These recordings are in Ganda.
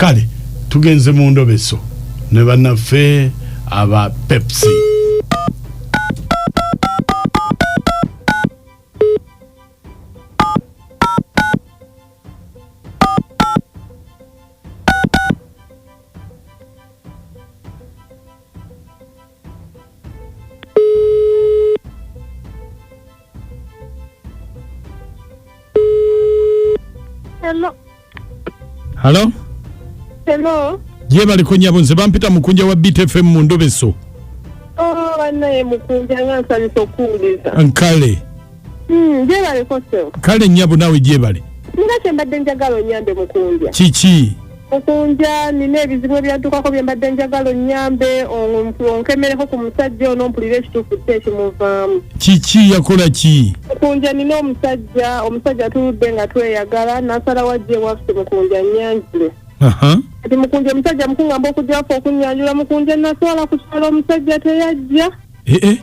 kale tugenze mu ndobeso ne bannaffe aba Pepsi. Hello? Hello? Jebali konyabonze bampita mukunja wa BTFM mu ndobeso. Banaye mukunja ngansabisa okuwuliza. Nkale. Jebali kosewo. Kale nyabo nawe jebali. Ninga mbadde njagala onyambe mukunja. Kiki? Mukunja nina ebizibu ebyaddukako bye mbadde njagala onyambe onkemereko ku musajja onompulira ekituufu ekimuvaamu. Kiki yakola ki? Mukunja nina omusajja tuludde nga tweyagala n'asala wajja ewaffe mukunja nyanjule. Ati mukunja omusajja mukungamba okujjako okunyanjula mukunja naswala kusala omusajja teyajja.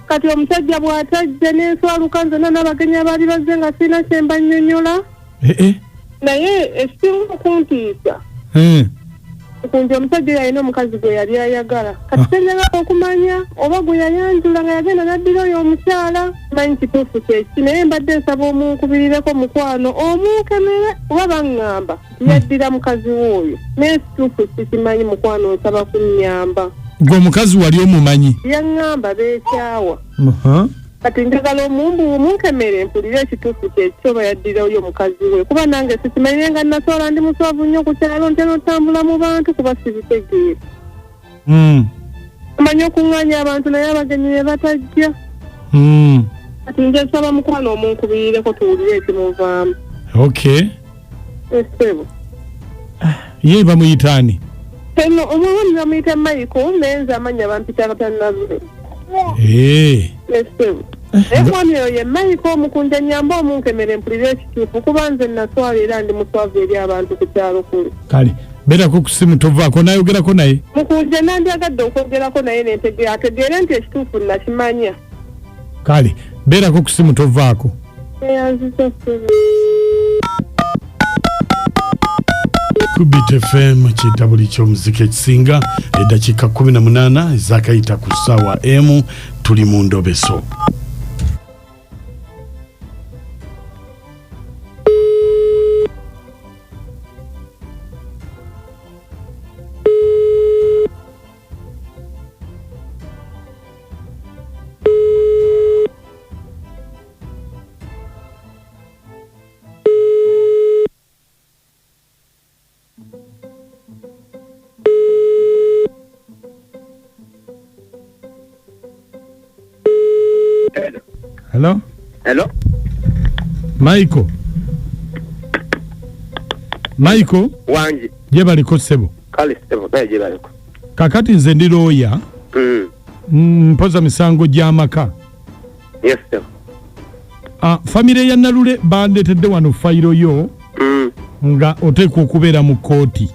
Kati omusajja bw'atajja n'enswaluka nzena n'abagenyi abaali bazze nga sirina kye mbannyonnyola. Naye ekisinga okuntiisa. Mukunja omusajja yalina omukazi gwe yali ayagala. Kati senjagala okumanya oba gwe yayanjula nga yagenda n'addira oyo omukyala. Manyi kituufu kyeki naye mbadde nsaba omunkubirireko mukwano omunkemere oba baŋŋamba yaddira mukazi w'oyo. Naye kituufu sikimanyi mukwano nsaba kunnyamba. Gwe omukazi wali omumanyi? Yaŋŋamba beekyawa. Kati njagala omunkemere mpulire ekituufu kyeki oba yaddira oyo omukazi we. Kuba nange sikimanyi nga nasoola ndi muswavu nnyo ku kyalo ntera otambula mu bantu kuba sibitegeera. Amanyi okuŋŋaanya abantu naye abagenyi ne batajja. Kati nje nsaba mukwano omunkubirireko tuwulire ekimuvaamu. Okay. Esebo. Ye bamuyitaani? Eno omwami bamuyita Michael naye nze amanya bampita Katannazuule. Esebo. Omwami oyo ye Michael mukunja nyamba omunkemere mpulire ekituufu kuba nze naswala era ndi muswavu eri abantu ku kyalo kuli. Kale berako ku simu tovaako nayogerako naye? Mukunja nandyagadde okwogerako naye ategeere nti ekituufu nakimanya. Kale berako ku simu tovaako. Ku BTFM kitabuli ky'omuziki ekisinga eddakiika 18 ezakayita ku ssaawa emu tuli mu ndobeso. Hello? Hello? Michael? Wanji. Jebaliko sebo? Kale sebo, naye jebaliko. Kakati nze ndi lawyer. Mpoza misango gy'amaka. Yes, sebo. Famire ya Nalule bandetedde wano fayiro yo. Nga oteekwa okubeera mu kooti.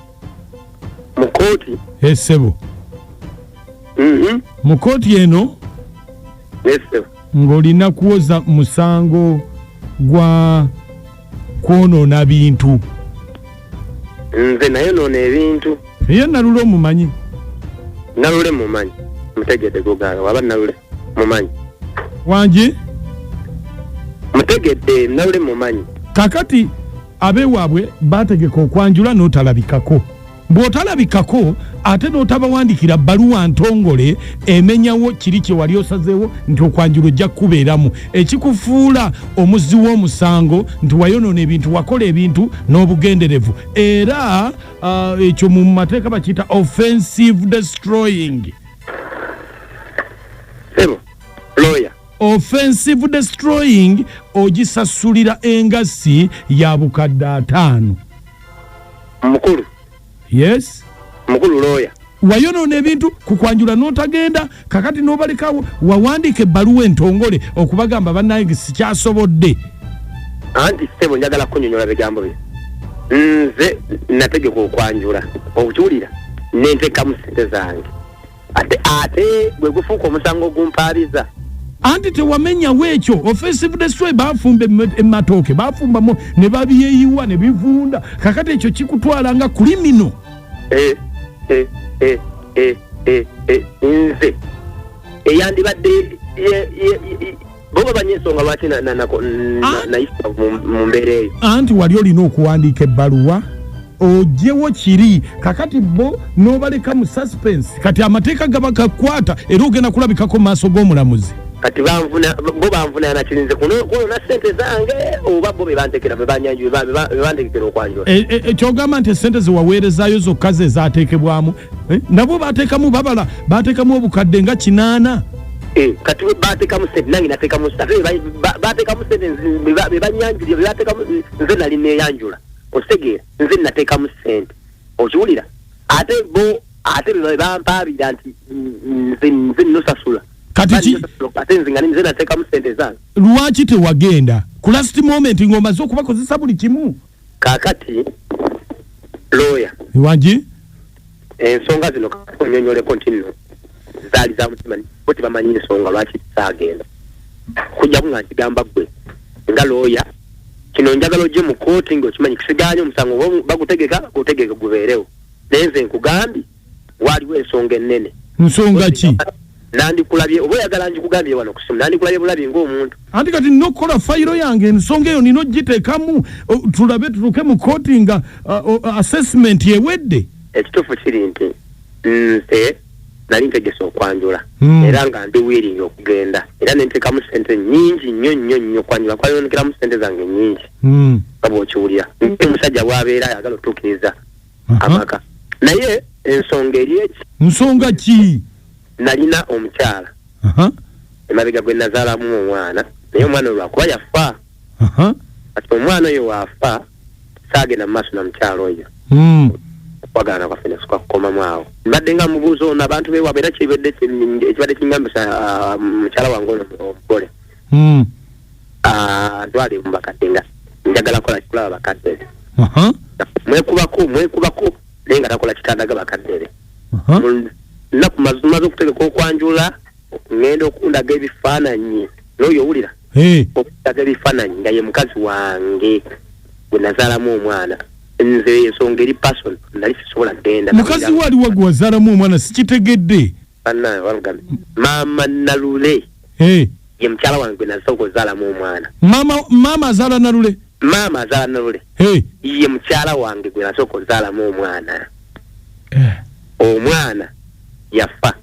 Mu kooti? Yes, sebo. Mu kooti eno? Yes, sebo. Ng'olina kuwoza musango gwa kwonoona bintu. Nze naye noona ebintu. Ye Nalule omumanyi? Nalule mumanyi. Mutegedde gogaaga waba Nalule mumanyi. Wanji? Mutegedde Nalule mumanyi. Kakati abeewaabwe baategeka okwanjula n'otalabikako. Bw'otalabikako ate n'otabawandikira bbaluwa ntongole emenyawo kiri kye wali osazeewo nti okwanjula ojja kubeeramu ekikufuula omuzzi w'omusango nti wayonoona ebintu wakola ebintu n'obugenderevu era ekyo mu mateeka bakiyita offensive destroying. Sebo, lawyer. Offensive destroying ogisasulira engassi ya bukadde 5. Mukulu. Yes. Mukulu lawyer. Wayonoona ebintu kukwanjula n'otagenda kakati n'obalekawo wawandika ebbaluwa entongole okubagamba bannange sikyasobodde. Anti sebo njagala kunnyonnyola bigambo bye. Nze nategeka okwanjula okukiwulira n'entekamu ssente zange. Ate bwe gufuuka omusango gumpaaliza. Anti tewamenyawo ekyo offensive destroy baafumba emmatooke baafumbamu ne babiyeeyiwa ne bivunda kakati ekyo kikutwala nga kulimino. nze eyandibadde boba banyesonga lwaki nayisa mu mbeera eyo anti wali olina okuwandiika ebbaluwa ojewo kiri kakati bo nobaleka mu suspense kati amateeka gaba gakwata era ogenda kulabikako mu maaso g'omulamuzi kati bo banvunana kirinze kunona sente zange oba bo bebantekera bebantekera okwanjula ekyogamba nti esente zewaweerezaayo zokka ze zaateekebwamu nabo bateekamu obukadde nga 8 kati bateekamu sente nange nateekamu bateekamu sente bebanyanjulira bebateekamu nze nali neyanjula ositegeera nze nateekamu sente okiwulira ate bebampaabira nti nze nosasula kati ate nze nga nze nateekamu sente zange lwaki tewagenda ku last moment ng'omaze okubakozesa buli kimu kaakati lawyer wangi ensonga zino onyonyoleko nti nno zaali za mutima bo tebamanyi ensonga lwaki zaagenda kujjaku nga nkigamba ggwe nga lawyer kino njagala ojje mu kooti ng'okimanyi kisigaanye omusango bagutegeka gubeerewo naye nze nkugambye waaliwo ensonga ennene nsonga ki nandikulabye oba oyagala nkikugambye wano kusimu nandikulabye bulabye ng'omuntu anti kati nokukola fayiro yange ensonga eyo nina ogiteekamu tulabe tutuuke mu kooti nga assessment ewedde ekituufu kiri nti nze nali ntegese okwanjula era nga ndi wiringi okugenda era nenteekamu sente nyingi nnyo okwanjula kwayonekeramu sente zange nyingi nga bw'okiwulira omusajja bw'abeera ayagala otuukiriza amaka naye ensonga eri eki nsonga ki nalina omukyala emabega gwe nazaalamu omwana naye omwana oyo lwakuba yafa kati omwana oyo waafa saagenda mu maaso na mukyala oyo okwagana kwaffe ne tukakkomamu awo mbadde nga mubuuza ono abantu beewabwe era ekibadde kingambisa mukyala wange ono omugole ntwale mu bakadde nga njagala kola kikulaba bakadde mwekubako naye nga takola kitandaga bakadde be nnaku maze okutegeka okwanjula ngenda okundaga ebifaananyi n'oyo owulira okundaga ebifaananyi nga ye mukazi wange gwe nazaalamu omwana nze ensonga eri person nali sisobola genda mukazi waliwo gwe wazaalamu omwana sikitegedde bannaye walugambe maama Nalule ye mukyala wange gwe nasooka ozaalamu omwana maama azaala Nalule maama azaala Nalule ye mukyala wange gwe nasooka ozaalamu omwana omwana yafa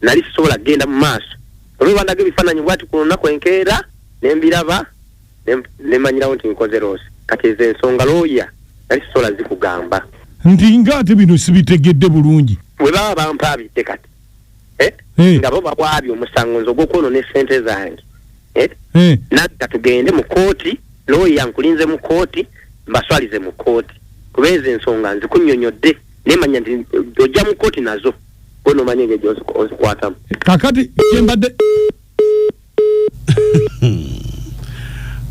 nali sisobola genda mu maaso olwebandaga ebifaananyi bwati ku lunaku enkeera nembiraba nemanyirawo nti nkoze loosi kati ezo ensonga looya nali sisobola zikugamba nti ngaate bino sibitegedde bulungi bwe baba bampaabidde kati nga bo babwabye omusango nze ogw'okwonona esente zange nagga tugende mu kooti looya nkulinze mu kooti mbaswalize mu kooti kuba ezo ensonga nzikunnyonnyodde nemanya nti ojja mu kooti nazo bono manye ng'egyo ozikwatamu kakati kyembadde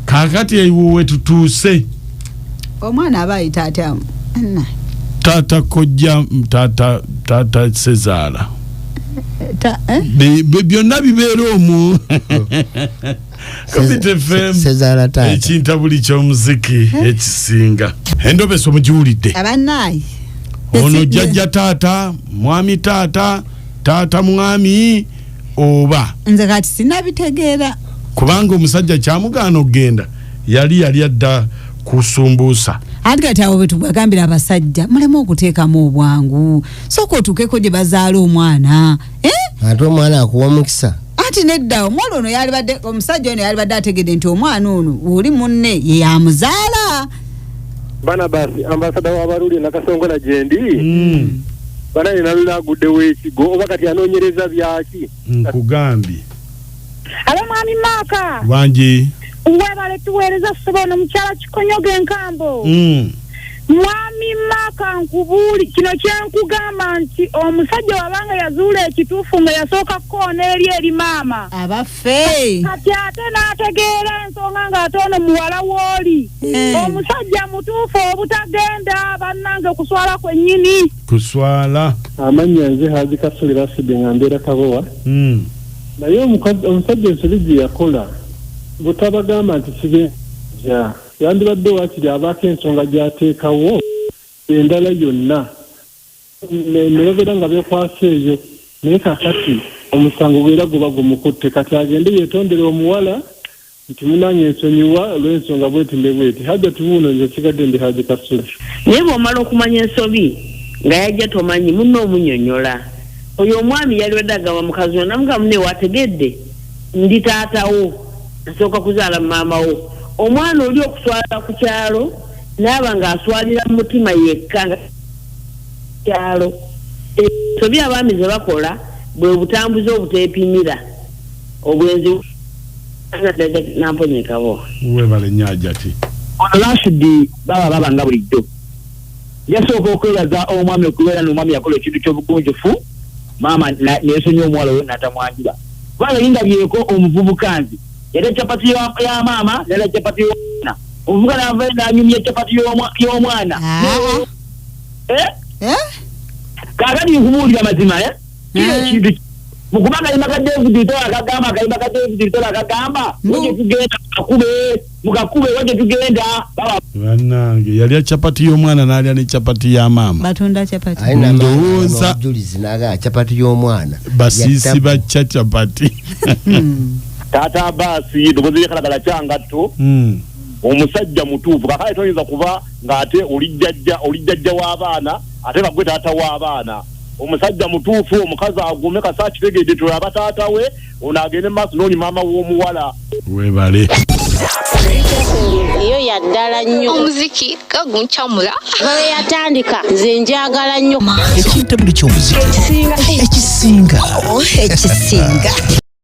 kakati eyiwuwe tutuuse omwana aba ayita atya taata kojja taata Sezaala byonna bibeera omwo Kapite FM Sezaala taata ekintabuli ky'omuziki ekisinga endobesa omugiwulidde abanaayi ono jjajja taata mwami taata mwami oba nze kati sinabitegeera kubanga omusajja kyamugaana okgenda yali adda kusumbuusa ati kati awo betugambira abasajja mulemu okuteekamu obwangu sooka otuukeko gye bazaala omwana ate omwana akuwa mukisa ati nedda omwana ono yalibadde omusajja ono yalibadde ategedde nti omwana ono oli munne ye yamuzaala Barnabas ambasada wa Baruli nakasongola jendi bana Nalule aguddewo ekigo oba kati anoonyereza byaki nkugambye alo mwami Maka wangi webale tuweereza sobono mukyala Kikonyoga enkambo mwami Maka nkubuli kino kyenkugamba nti omusajja wabanga yazuula ekituufu nga yasooka kkoona eri maama abaffe kati ate n'ategeera ensonga ng'ate ono muwala w'oli omusajja mutuufu obutagenda bannange kuswala kwennyini kuswala amannya nze Haji Kasuli Rasidi nga mbeera Kabowa naye omusajja ensobi gye yakola butabagamba nti kibe yandibadde wakiri abaako ensonga gy'ateekawo endala yonna nebera nga bekwasa eyo naye kakati omusango gwera guba gumukutte kati agende yetondera omuwala nti munanye ensonyiwa olw'ensonga bwetimbe bweti hajja tubuuno nze kigadde ndi Haji Kasula naye bw'omala okumanya ensobi nga yajja tomanyi munno omunyonyola oyo omwami yali wedagamba mukazi we namuga munne wategedde ndi taatawo asooka kuzaala maamawo omwana oli okuswala ku kyalo naaba ng'aswalira mu mutima yekka nga kyalo ensobi abaami ze bakola bwe butambuzi obuteepimira obwenzi namponyekabo webale nyajati ono Rashidi baba nga bulijjo yasooka okwebaza omwami okubeera n'omwami yakola ekintu ky'obugunjufu maama neesonyiwa omuwala oyo n'atamwanjula kubanga lindabyeko omuvubuka nzi yali ecapati ya maama nala ecapati y'omwana omuvubuka navayo n'anyumya ecapati y'omwana kaakati nkumuwulira mazima kino ekintu mukubanga kayimba ka David Tola akagamba kayimba ka David Tola akagamba wajja tugenda mukakube wajja tugenda bannange yalya capati y'omwana n'alya ne capati ya maama batunda capati ndowooza julizi naga capati y'omwana basiisi bacca capati taata Abasi dogozi yekalagala kyangatto omusajja mutuufu kakale toyinza kuba ng'ate oli jjajja w'abaana ate bagwe taata w'abaana omusajja mutuufu omukazi agume kasa kitegedde tulaba taata we ono agende maaso n'oli maama w'omuwala webale iyo yaddala nnyo omuziki kaguncamula bwe yatandika nze njagala nnyo ekintu buli ky'omuziki ekisinga